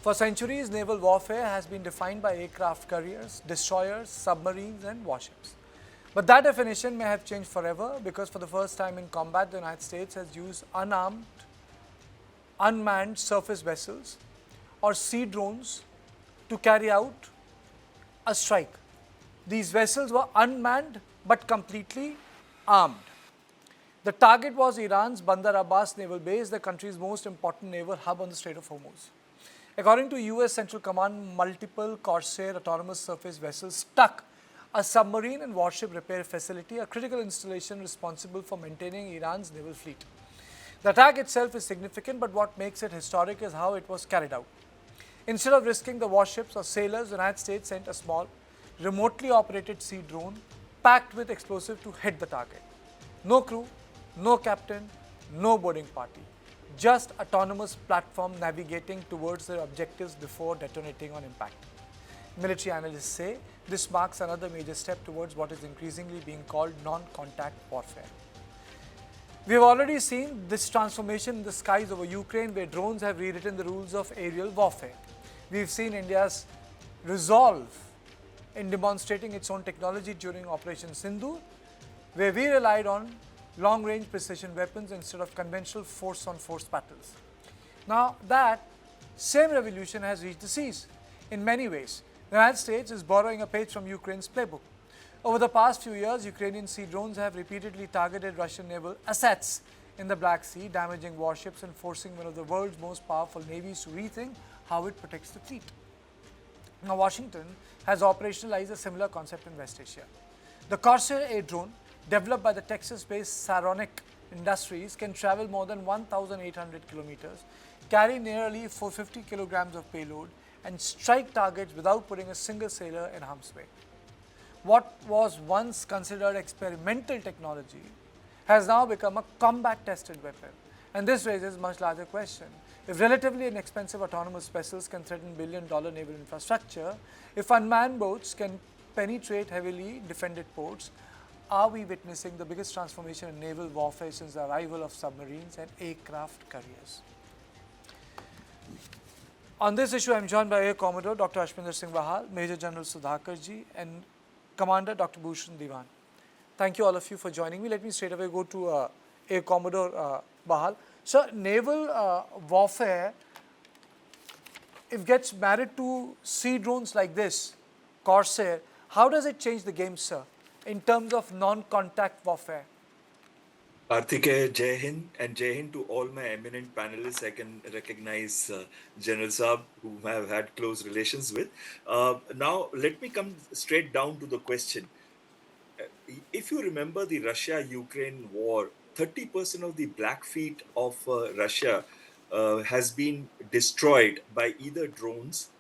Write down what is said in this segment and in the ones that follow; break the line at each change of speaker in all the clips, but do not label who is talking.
For centuries, naval warfare has been defined by aircraft carriers, destroyers, submarines, and warships. But that definition may have changed forever because for the first time in combat, the United States has used unarmed, unmanned surface vessels or sea drones to carry out a strike. These vessels were unmanned but completely armed. The target was Iran's Bandar Abbas naval base, the country's most important naval hub on the Strait of Hormuz. According to US Central Command, multiple Corsair autonomous surface vessels struck a submarine and warship repair facility, a critical installation responsible for maintaining Iran's naval fleet. The attack itself is significant, but what makes it historic is how it was carried out. Instead of risking the warships or sailors, the United States sent a small, remotely operated sea drone packed with explosive to hit the target. No crew, no captain, no boarding party. Just autonomous platform navigating towards their objectives before detonating on impact. Military analysts say this marks another major step towards what is increasingly being called non-contact warfare. We have already seen this transformation in the skies over Ukraine, where drones have rewritten the rules of aerial warfare. We've seen India's resolve in demonstrating its own technology during Operation Sindhu, where we relied on long-range precision weapons instead of conventional force-on-force battles. Now, that same revolution has reached the seas. In many ways, the United States is borrowing a page from Ukraine's playbook. Over the past few years, Ukrainian sea drones have repeatedly targeted Russian naval assets in the Black Sea, damaging warships and forcing one of the world's most powerful navies to rethink how it protects the fleet. Now, Washington has operationalized a similar concept in West Asia. The Corsair air drone, developed by the Texas-based Saronic Industries, can travel more than 1,800 kilometers, carry nearly 450 kilograms of payload, and strike targets without putting a single sailor in harm's way. What was once considered experimental technology has now become a combat-tested weapon. And this raises a much larger question. If relatively inexpensive autonomous vessels can threaten billion-dollar naval infrastructure, if unmanned boats can penetrate heavily defended ports, are we witnessing the biggest transformation in naval warfare since the arrival of submarines and aircraft carriers? On this issue, I am joined by Air Commodore Dr. Ashwinder Singh Bahal, Major General Sudhakarji, and Commander Dr. Bhushan Diwan. Thank you all of you for joining me. Let me straight away go to Air Commodore Bahal. So, naval warfare, if gets married to sea drones like this, Corsair, how does it change the game, sir, in terms of non-contact warfare?
Karthikeya, Jai Hind, and Jai Hind to all my eminent panelists. I can recognize General Saab, whom I have had close relations with. Now, let me come straight down to the question. If you remember the Russia-Ukraine war, 30% of the black fleet of Russia has been destroyed by either drones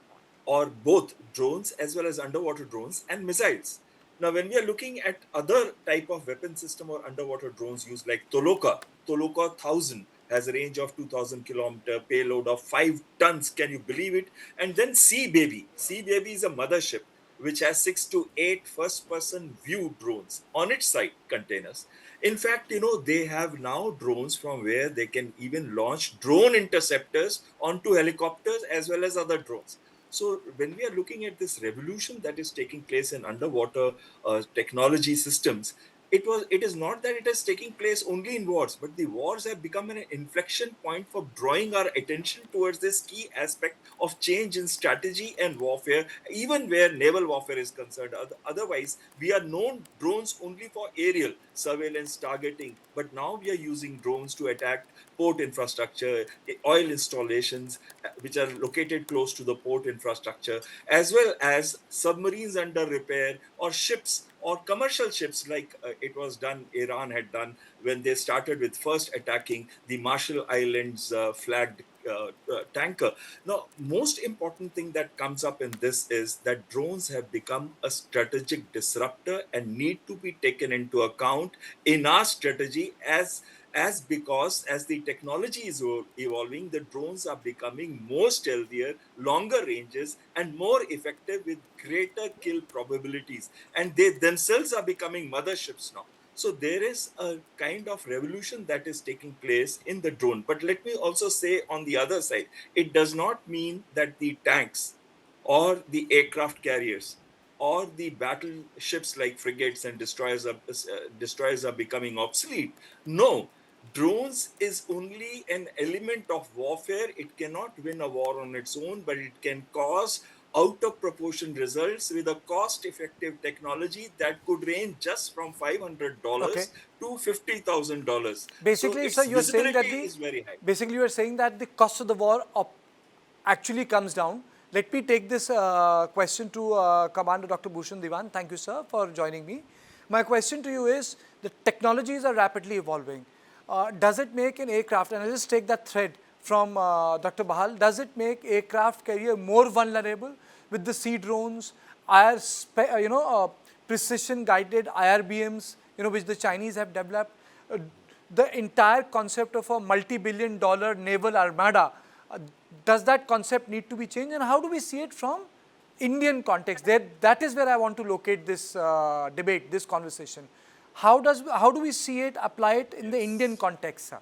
or both drones as well as underwater drones and missiles. Now, when we are looking at other type of weapon system or underwater drones used like Toloka 1000 has a range of 2000 kilometer, payload of 5 tons. Can you believe it? And then Sea Baby is a mothership which has 6 to 8 first-person view drones on its side containers. In fact, they have now drones from where they can even launch drone interceptors onto helicopters as well as other drones. So when we are looking at this revolution that is taking place in underwater technology systems, it is not that it is taking place only in wars, but the wars have become an inflection point for drawing our attention towards this key aspect of change in strategy and warfare, even where naval warfare is concerned. Otherwise, we are known drones only for aerial surveillance targeting, but now we are using drones to attack port infrastructure, oil installations which are located close to the port infrastructure, as well as submarines under repair or ships or commercial ships like Iran had done when they started with first attacking the Marshall Islands flagged tanker. Now, most important thing that comes up in this is that drones have become a strategic disruptor and need to be taken into account in our strategy because as the technology is evolving, the drones are becoming more stealthier, longer ranges, and more effective with greater kill probabilities. And they themselves are becoming motherships now. So there is a kind of revolution that is taking place in the drone. But let me also say on the other side, it does not mean that the tanks or the aircraft carriers or the battleships like frigates and destroyers are becoming obsolete. No, drones is only an element of warfare. It cannot win a war on its own, but it can cause out of proportion results with a cost effective technology that could range just from
Okay.
$500 to $50,000. So
Basically, sir,
its
you are saying that
visibility
the
is very high.
basically you are saying that the cost of the war actually comes down. Let me take this question to Commander Dr. Bhushan Diwan. Thank you, sir, for joining me. My question to you is: the technologies are rapidly evolving. Does it make an aircraft? And I'll just take that thread from Dr. Bahal. Does it make aircraft carrier more vulnerable with the sea drones, precision guided IRBMs, which the Chinese have developed? Uh, the entire concept of a multi-billion-dollar naval armada, uh, does that concept need to be changed, and how do we see it from Indian context? That is where I want to locate this debate, this conversation. How do we see it, apply it in the Indian
Yes.
context, sir?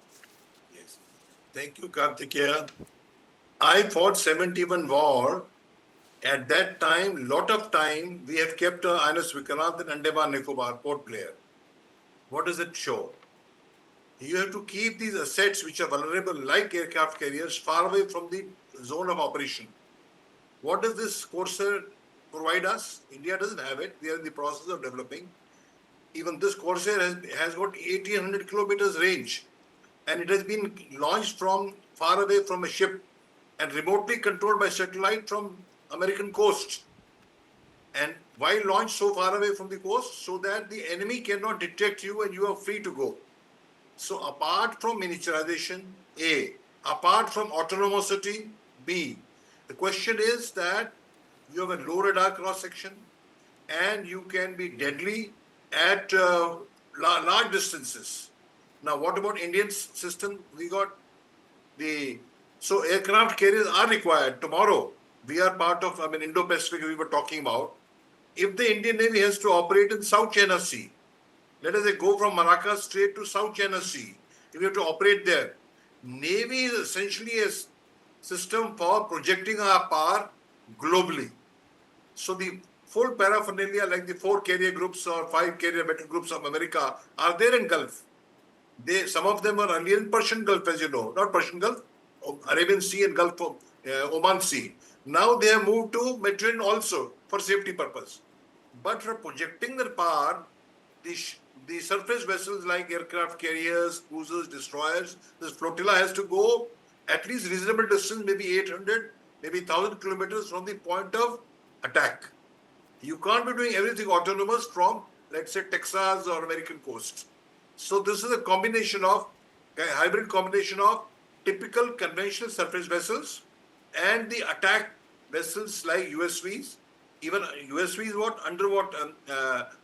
Yes. Thank you, Kartikeya. I fought 71 war. At that time, lot of time, we have kept INS Vikrant in Andaman Nicobar, Port Blair. What does it show? You have to keep these assets which are vulnerable, like aircraft carriers, far away from the zone of operation. What does this Corsair provide us? India doesn't have it. We are in the process of developing. Even this Corsair has got 1800 kilometers range, and it has been launched from far away from a ship and remotely controlled by satellite from American coast. And why launch so far away from the coast? So that the enemy cannot detect you and you are free to go. So apart from miniaturization, A, apart from autonomousity, B, the question is that you have a low radar cross section and you can be deadly at large distances. Now, what about Indian system? We got so aircraft carriers are required tomorrow. We are part of, Indo-Pacific we were talking about. If the Indian Navy has to operate in South China Sea, let us say go from Malacca Strait to South China Sea, if you have to operate there, Navy is essentially a system for projecting our power globally. So the full paraphernalia, like the 4 carrier groups or 5 carrier battle groups of America, are there in Gulf. Some of them are earlier in Persian Gulf, as you know, not Persian Gulf, Arabian Sea and Gulf of Oman Sea. Now they have moved to Mediterranean also for safety purpose. But for projecting their power, the surface vessels like aircraft carriers, cruisers, destroyers, this flotilla has to go at least reasonable distance, maybe 800, maybe 1,000 kilometers from the point of attack. You can't be doing everything autonomous from, let's say, Texas or American coast. So this is a combination of, a hybrid combination of typical conventional surface vessels and the attack vessels like USVs. Even USV is what? Underwater,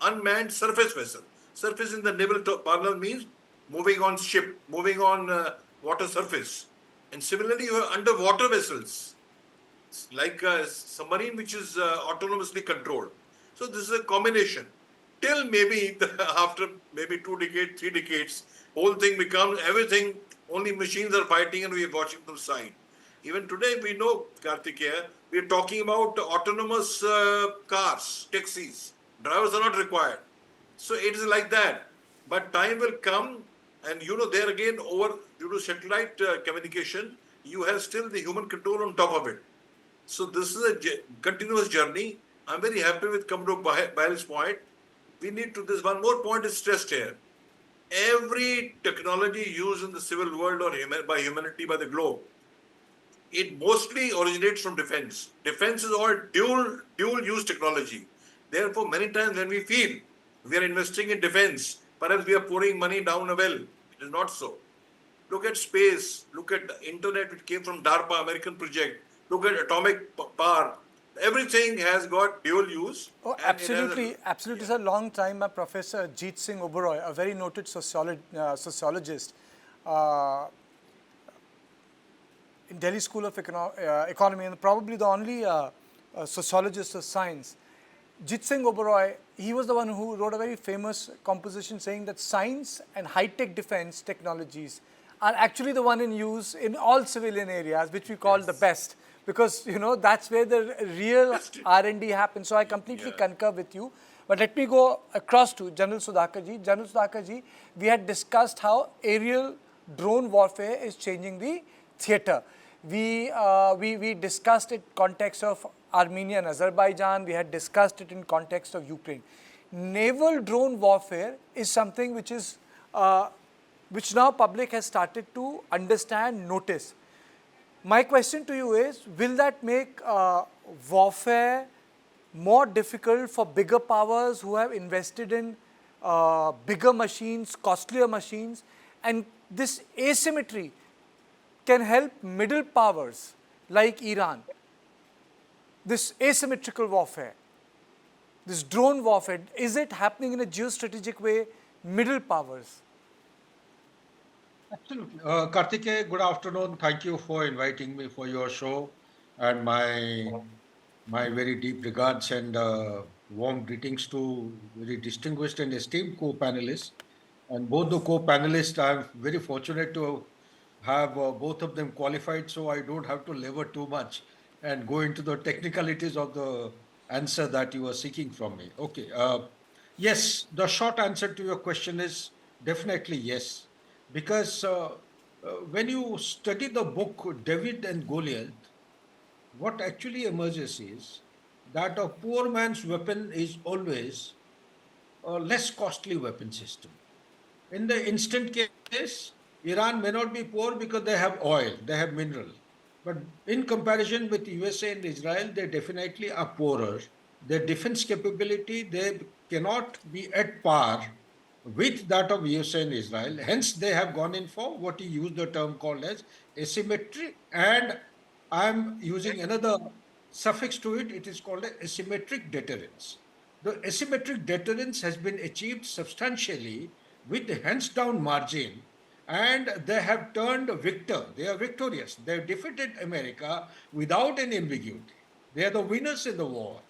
unmanned surface vessel. Surface in the naval parlance means moving on ship, moving on water surface. And similarly, you have underwater vessels like a submarine which is autonomously controlled. So this is a combination. Till maybe after maybe 2 decades, 3 decades, whole thing becomes everything. Only machines are fighting, and we are watching them side. Even today, we know, Kartikeya, we are talking about autonomous cars, taxis. Drivers are not required. So it is like that. But time will come, and there again, due to satellite communication, you have still the human control on top of it. So this is a continuous journey. I'm very happy with Commodore Bail's point. We need to, this one more point is stressed here. Every technology used in the civil world or by humanity, by the globe, it mostly originates from defense. Defense is all dual use technology. Therefore, many times when we feel we are investing in defense, perhaps we are pouring money down a well. It is not so. Look at space. Look at the internet, which came from DARPA, American project. Look at atomic power. Everything has got dual use.
Oh,
And it has
absolutely, absolutely, sir. Long time, my professor Jeet Singh Oberoi, a very noted sociologist, uh, in Delhi School of Economy, and probably the only sociologist of science. Jeet Singh Oberoi he was the one who wrote a very famous composition saying that science and high-tech defense technologies are actually the one in use in all civilian areas, which we call the best, because that's where the real R&D happens. So I completely concur with you. But let me go across to General Sudhakarji. General Sudhakarji, we had discussed how aerial drone warfare is changing the theater. We discussed it in context of Armenia and Azerbaijan. We had discussed it in context of Ukraine. Naval drone warfare is something which is which now public has started to understand, notice. My question to you is, will that make warfare more difficult for bigger powers who have invested in bigger machines, costlier machines, and this asymmetry can help middle powers like Iran, this asymmetrical warfare, this drone warfare, is it happening in a geostrategic way, middle powers?
Absolutely. Kartikeya, good afternoon. Thank you for inviting me for your show, and my very deep regards and warm greetings to very distinguished and esteemed co-panelists. And both the co-panelists, I'm very fortunate to have both of them qualified, so I don't have to labor too much and go into the technicalities of the answer that you are seeking from me. Okay. Yes, the short answer to your question is definitely yes. Because when you study the book David and Goliath, what actually emerges is that a poor man's weapon is always a less costly weapon system. In the instant case, Iran may not be poor because they have oil, they have mineral. But in comparison with USA and Israel, they definitely are poorer. Their defense capability, they cannot be at par with that of USA and Israel. Hence, they have gone in for what you use the term called as asymmetry. And I'm using another suffix to it. It is called asymmetric deterrence. The asymmetric deterrence has been achieved substantially with hands down margin, and they have turned victor. They are victorious. They have defeated America without any ambiguity. They are the winners in the war.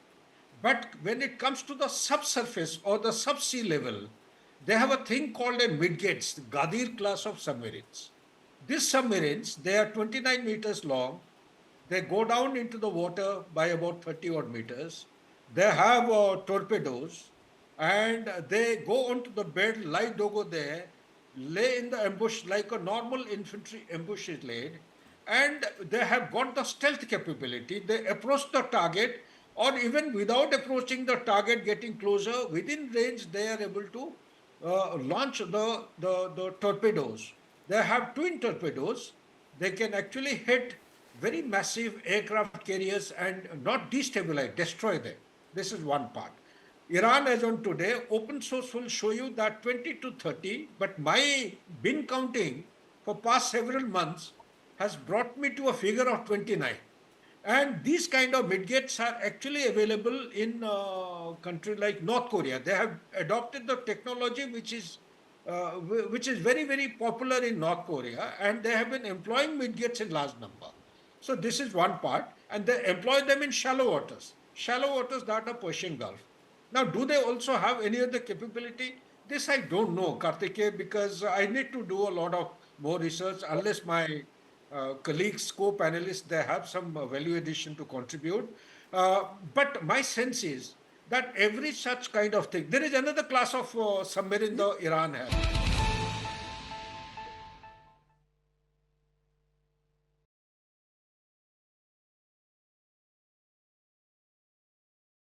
But when it comes to the subsurface or the subsea level, they have a thing called a midgates, the Gadir class of submarines. These submarines, they are 29 meters long. They go down into the water by about 30 odd meters. They have torpedoes, and they go onto the bed, lie dogo there, lay in the ambush like a normal infantry ambush is laid, and they have got the stealth capability. They approach the target, or even without approaching the target, getting closer, within range, they are able to launch the torpedoes. They have twin torpedoes. They can actually hit very massive aircraft carriers and not destabilize, destroy them. This is one part. Iran, as on today, open source will show you that 20 to 30, but my bin counting for past several months has brought me to a figure of 29. And these kind of midgates are actually available in a country like North Korea. They have adopted the technology which is very, very popular in North Korea, and they have been employing midgates in large number. So this is one part, and they employ them in shallow waters that are Persian Gulf. Now, do they also have any other capability? This I don't know, Kartikeya, because I need to do a lot of more research unless my colleagues, co-panelists, they have some value addition to contribute. But my sense is that every such kind of thing, there is another class of submarine the Iran has.